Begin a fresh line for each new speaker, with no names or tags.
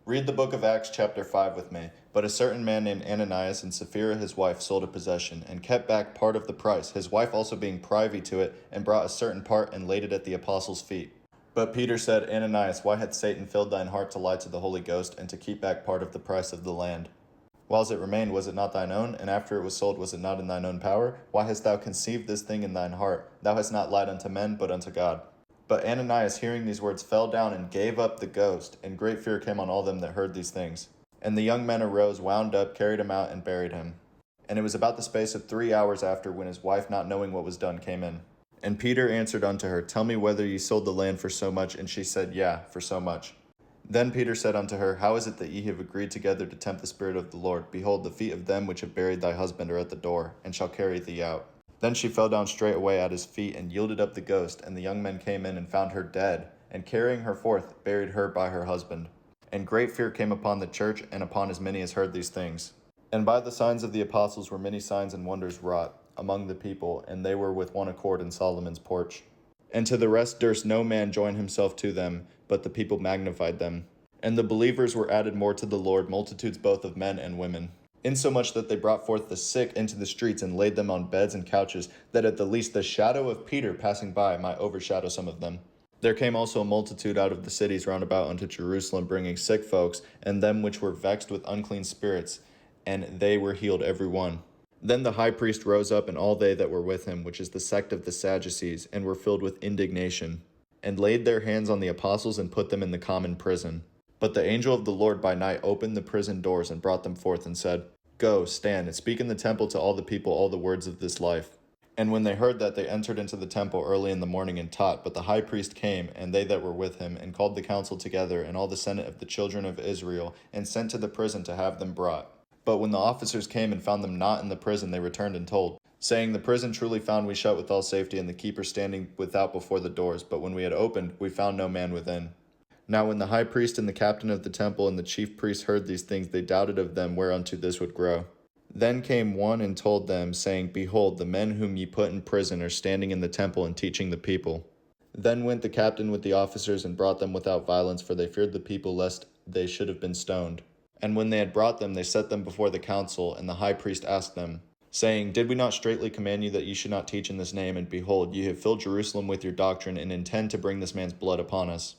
Read the book of Acts chapter 5 with me. But a certain man named Ananias and Sapphira his wife sold a possession, and kept back part of the price, his wife also being privy to it, and brought a certain part and laid it at the apostles' feet. But Peter said, Ananias, why hath Satan filled thine heart to lie to the Holy Ghost, and to keep back part of the price of the land? Whiles it remained, was it not thine own? And after it was sold, was it not in thine own power? Why hast thou conceived this thing in thine heart? Thou hast not lied unto men, but unto God. But Ananias, hearing these words, fell down and gave up the ghost, and great fear came on all them that heard these things. And the young men arose, wound up, carried him out, and buried him. And it was about the space of 3 hours after, when his wife, not knowing what was done, came in. And Peter answered unto her, Tell me whether ye sold the land for so much? And she said, Yea, for so much. Then Peter said unto her, How is it that ye have agreed together to tempt the Spirit of the Lord? Behold, the feet of them which have buried thy husband are at the door, and shall carry thee out. Then she fell down straightway at his feet, and yielded up the ghost. And the young men came in, and found her dead, and carrying her forth, buried her by her husband. And great fear came upon the church, and upon as many as heard these things. And by the signs of the apostles were many signs and wonders wrought among the people, and they were with one accord in Solomon's porch. And to the rest durst no man join himself to them, but the people magnified them. And the believers were added more to the Lord, multitudes both of men and women. Insomuch that they brought forth the sick into the streets, and laid them on beds and couches, that at the least the shadow of Peter passing by might overshadow some of them. There came also a multitude out of the cities round about unto Jerusalem, bringing sick folks, and them which were vexed with unclean spirits, and they were healed every one. Then the high priest rose up, and all they that were with him, which is the sect of the Sadducees, and were filled with indignation, and laid their hands on the apostles, and put them in the common prison. But the angel of the Lord by night opened the prison doors, and brought them forth, and said, Go, stand, and speak in the temple to all the people all the words of this life. And when they heard that, they entered into the temple early in the morning and taught. But the high priest came, and they that were with him, and called the council together, and all the senate of the children of Israel, and sent to the prison to have them brought. But when the officers came and found them not in the prison, they returned and told, saying, The prison truly found we shut with all safety, and the keeper standing without before the doors. But when we had opened, we found no man within. Now when the high priest and the captain of the temple and the chief priests heard these things, they doubted of them whereunto this would grow. Then came one and told them, saying, Behold, the men whom ye put in prison are standing in the temple and teaching the people. Then went the captain with the officers and brought them without violence, for they feared the people lest they should have been stoned. And when they had brought them, they set them before the council, and the high priest asked them, saying, Did we not straitly command you that ye should not teach in this name? And behold, ye have filled Jerusalem with your doctrine, and intend to bring this man's blood upon us.